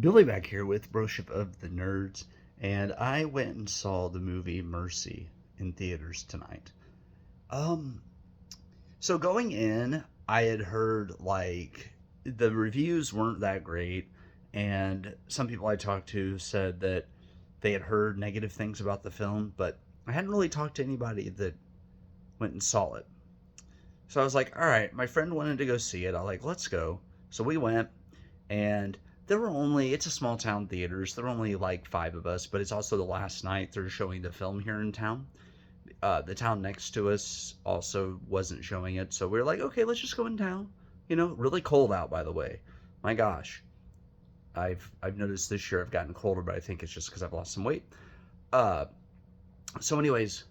Billy back here with Broship of the Nerds, and I went and saw the movie Mercy in theaters tonight. Um, so going in, I had heard like the reviews weren't that great, and some people I talked to said that they had heard negative things about the film, but I hadn't really talked to anybody that went and saw it. So I was like, all right, my friend wanted to go see it. I was like, let's go. So we went, and there were only, it's a small town theaters. There were only like five of us, but it's also the last night they're showing the film here in town. The town next to us also wasn't showing it, so we were like, okay, let's just go in town. Really cold out, by the way. My gosh, I've noticed this year I've gotten colder, but I think it's just because I've lost some weight. Uh, so, anyways,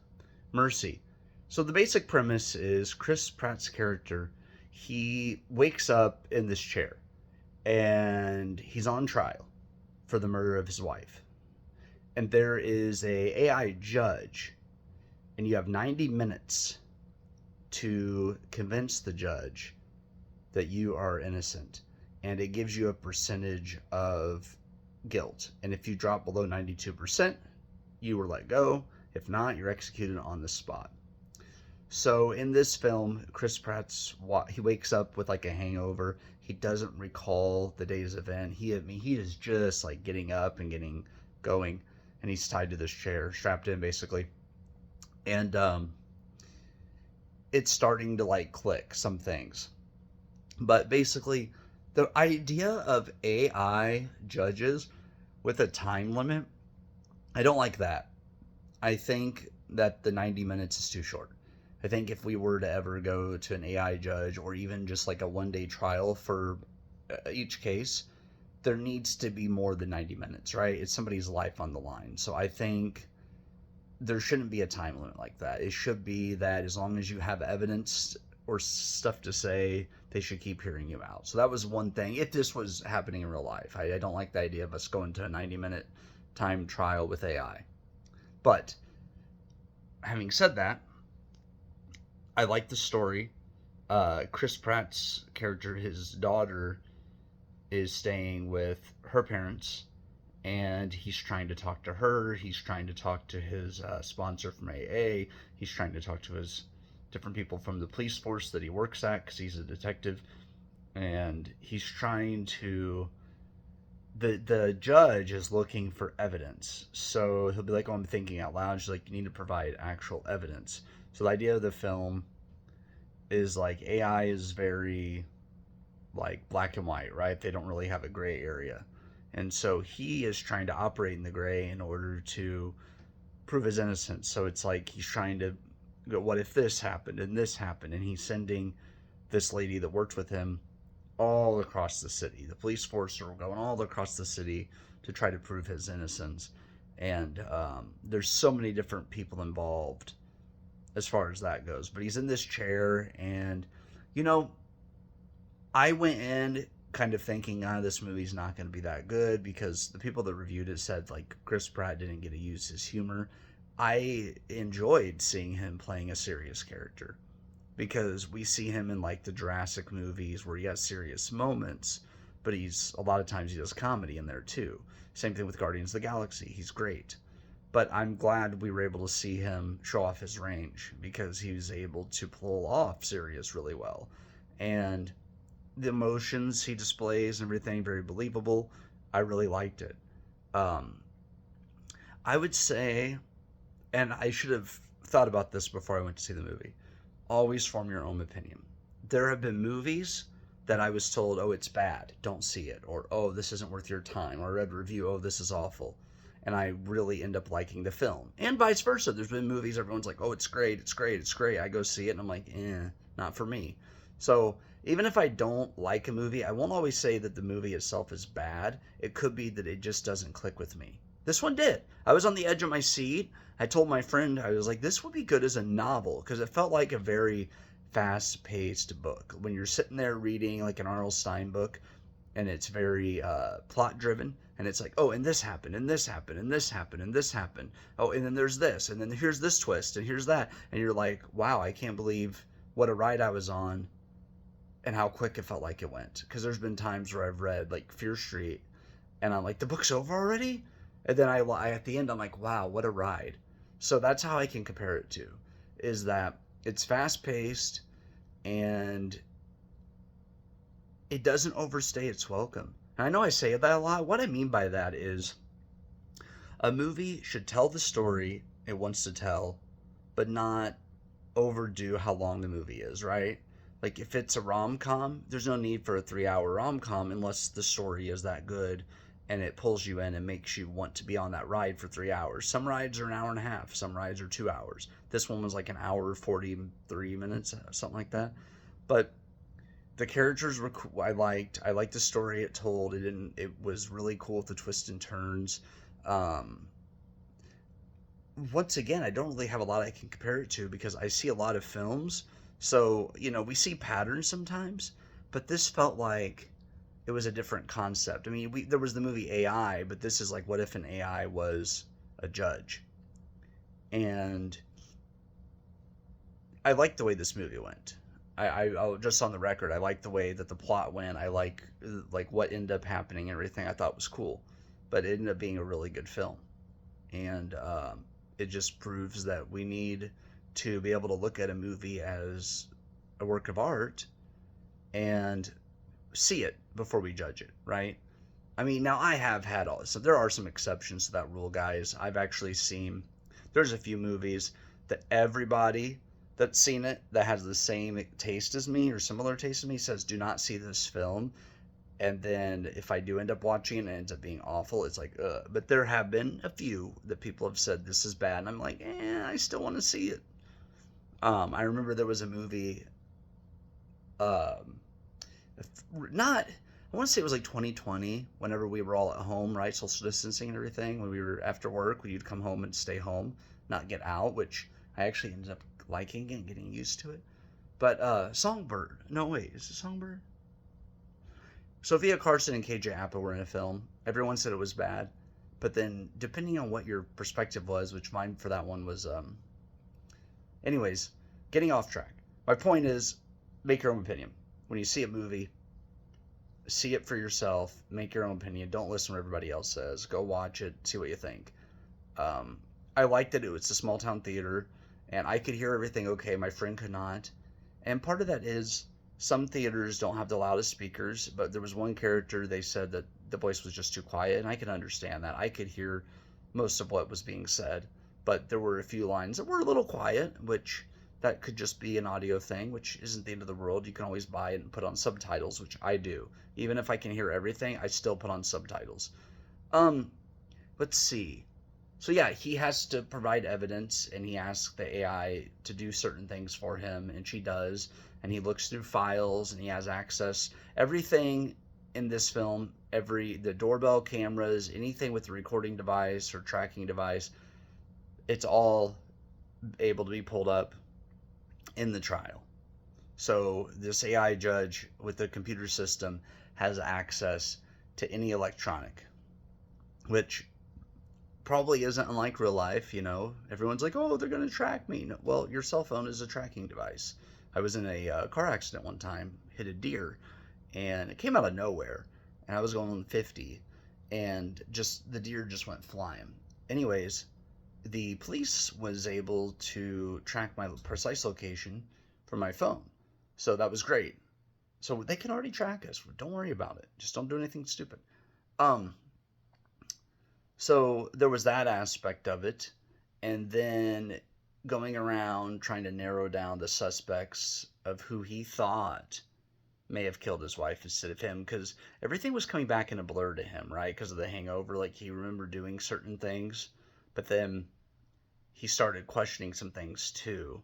Mercy. So the basic premise is Chris Pratt's character. He wakes up in this chair, and he's on trial for the murder of his wife. And there is a AI judge, and you have 90 minutes to convince the judge that you are innocent, and it gives you a percentage of guilt. And if you drop below 92%, you were let go. If not, you're executed on the spot. So in this film, Chris Pratt's he wakes up with like a hangover. He doesn't recall the day's event. He is just like getting up and getting going, and he's tied to this chair, strapped in basically, and it's starting to like click some things. But basically, the idea of AI judges with a time limit, I don't like that. I think that the 90 minutes is too short. I think if we were to ever go to an AI judge or even just like a 1 day trial for each case, there needs to be more than 90 minutes, right? It's somebody's life on the line. So I think there shouldn't be a time limit like that. It should be that as long as you have evidence or stuff to say, they should keep hearing you out. So that was one thing. If this was happening in real life, I don't like the idea of us going to a 90-minute time trial with AI. But having said that, I like the story. Chris Pratt's character, his daughter, is staying with her parents, and he's trying to talk to her. He's trying to talk to his sponsor from AA. He's trying to talk to his different people from the police force that he works at because he's a detective, and he's trying to. The judge is looking for evidence, so he'll be like, "Oh, I'm thinking out loud." She's like, "You need to provide actual evidence." So the idea of the film is like AI is very like black and white, right? They don't really have a gray area. And so he is trying to operate in the gray in order to prove his innocence. So it's like he's trying to go, what if this happened and this happened? And he's sending this lady that worked with him all across the city. The police force are going all across the city to try to prove his innocence. And there's so many different people involved as far as that goes. But he's in this chair, and you know, I went in kind of thinking, this movie's not going to be that good because the people that reviewed it said like Chris Pratt didn't get to use his humor. I enjoyed seeing him playing a serious character because we see him in like the Jurassic movies where he has serious moments, but he's a lot of times he does comedy in there too. Same thing with Guardians of the Galaxy. He's great. But I'm glad we were able to see him show off his range because he was able to pull off serious really well. And the emotions he displays and everything very believable. I really liked it. Um, I would say, and I should have thought about this before I went to see the movie. Always form your own opinion. There have been movies that I was told, oh, it's bad, don't see it, or oh, this isn't worth your time, or I read a review, oh, this is awful, and I really end up liking the film. And vice versa. There's been movies everyone's like, oh, it's great, it's great, it's great. I go see it and I'm like, not for me. So even if I don't like a movie, I won't always say that the movie itself is bad. It could be that it just doesn't click with me. This one did. I was on the edge of my seat. I told my friend, I was like, this would be good as a novel because it felt like a very fast paced book. When you're sitting there reading like an R.L. Stine book and it's very plot driven, and it's like, oh, and this happened, and this happened, and this happened, and this happened. Oh, and then there's this, and then here's this twist, and here's that. And you're like, wow, I can't believe what a ride I was on and how quick it felt like it went. Because there's been times where I've read like Fear Street, And I'm like, the book's over already? And then I at the end, I'm like, wow, what a ride. So that's how I can compare it to, is that it's fast paced and it doesn't overstay its welcome. And I know I say that a lot. What I mean by that is a movie should tell the story it wants to tell, but not overdo how long the movie is, right? Like if it's a rom com, there's no need for a 3 hour rom com unless the story is that good and it pulls you in and makes you want to be on that ride for 3 hours. Some rides are an hour and a half, some rides are 2 hours. This one was like an hour 43 minutes, something like that. But the characters were cool. I liked the story it told. It was really cool with the twists and turns. Um, Once again, I don't really have a lot I can compare it to because I see a lot of films. So, we see patterns sometimes, but this felt like it was a different concept. I mean, there was the movie AI, but this is like, what if an AI was a judge? And I liked the way this movie went. I'll just on the record, I like the way that the plot went. I like what ended up happening and everything. I thought was cool, but it ended up being a really good film. And it just proves that we need to be able to look at a movie as a work of art and see it before we judge it, right? I mean, now I have had all this. So there are some exceptions to that rule, guys. I've actually seen, there's a few movies that everybody that's seen it that has the same taste as me or similar taste as me says, do not see this film. And then if I do end up watching it and it ends up being awful, it's like, ugh. But there have been a few that people have said this is bad, and I'm like, I still want to see it. I remember there was a movie, um, not, I want to say it was like 2020, whenever we were all at home, right? Social distancing and everything. When we were after work, we'd come home and stay home, not get out, which I actually ended up liking and getting used to it. But Songbird. No, wait, is it Songbird? Sofia Carson and KJ Apa were in a film. Everyone said it was bad, but then depending on what your perspective was, which mine for that one was, anyways, getting off track. My point is, make your own opinion. When you see a movie, see it for yourself. Make your own opinion. Don't listen to what everybody else says. Go watch it. See what you think. Um, I liked that it was a small town theater, and I could hear everything okay. My friend could not, and part of that is some theaters don't have the loudest speakers, but there was one character they said that the voice was just too quiet, and I can understand that. I could hear most of what was being said, but there were a few lines that were a little quiet, which that could just be an audio thing, which isn't the end of the world. You can always buy it and put on subtitles, which I do. Even if I can hear everything, I still put on subtitles. Um, let's see. So yeah, he has to provide evidence, and he asks the AI to do certain things for him, and she does. And he looks through files, and he has access everything in this film. The doorbell cameras, anything with a recording device or tracking device, it's all able to be pulled up in the trial. So this AI judge with the computer system has access to any electronic, which probably isn't unlike real life. Everyone's like, oh, they're going to track me. No, well, your cell phone is a tracking device. I was in a car accident one time, hit a deer, and it came out of nowhere, and I was going 50, and just the deer just went flying. Anyways, the police was able to track my precise location from my phone, so that was great. So they can already track us. Don't worry about it. Just don't do anything stupid. Um, so there was that aspect of it. And then going around trying to narrow down the suspects of who he thought may have killed his wife instead of him, because everything was coming back in a blur to him, right? Because of the hangover. Like he remembered doing certain things, but then he started questioning some things too.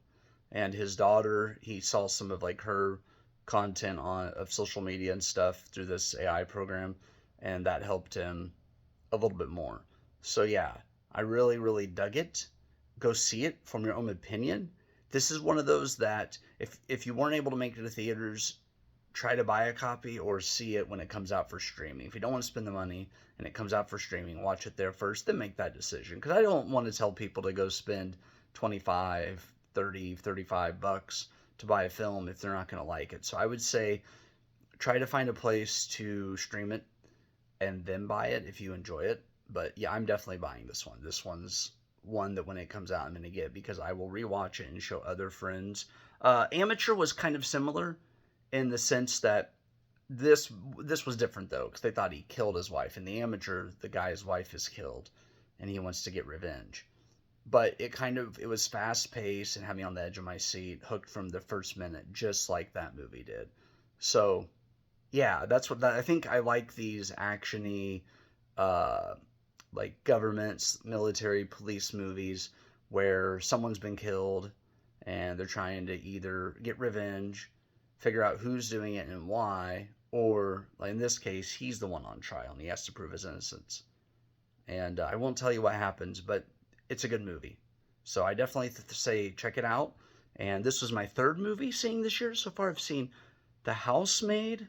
And his daughter, he saw some of like her content on of social media and stuff through this AI program, and that helped him a little bit more. So yeah, I really, really dug it. Go see it from your own opinion. This is one of those that if you weren't able to make it to theaters, try to buy a copy or see it when it comes out for streaming. If you don't want to spend the money and it comes out for streaming, watch it there first, then make that decision. Because I don't want to tell people to go spend 25, 30, 35 bucks to buy a film if they're not going to like it. So I would say try to find a place to stream it and then buy it if you enjoy it. But yeah, I'm definitely buying this one. This one's one that when it comes out, I'm going to get because I will rewatch it and show other friends. Amateur was kind of similar in the sense that this this was different though because they thought he killed his wife. In the Amateur, the guy's wife is killed, and he wants to get revenge. But it was fast paced and had me on the edge of my seat, hooked from the first minute, just like that movie did. So yeah, that's what I think. I like these actiony, uh, like governments, military, police movies where someone's been killed and they're trying to either get revenge, figure out who's doing it and why, or like in this case, he's the one on trial and he has to prove his innocence. And I won't tell you what happens, but it's a good movie. So I definitely say check it out. And this was my third movie seeing this year. So far, I've seen The Housemaid,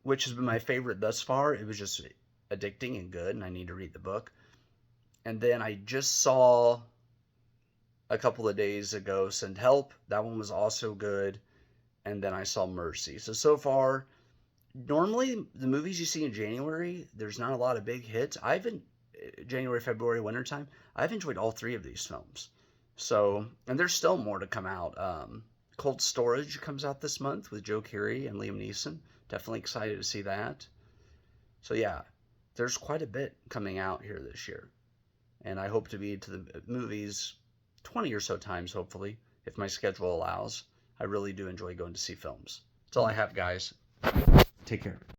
which has been my favorite thus far. It was just addicting and good, and I need to read the book. And then I just saw a couple of days ago Send Help. That one was also good. And then I saw Mercy. So far, normally the movies you see in January, there's not a lot of big hits. I've been January, February, wintertime. I've enjoyed all three of these films. So, and there's still more to come out. Cold Storage comes out this month with Joe Keery and Liam Neeson. Definitely excited to see that. So yeah, there's quite a bit coming out here this year. And I hope to be to the movies 20 or so times, hopefully, if my schedule allows. I really do enjoy going to see films. That's all I have, guys. Take care.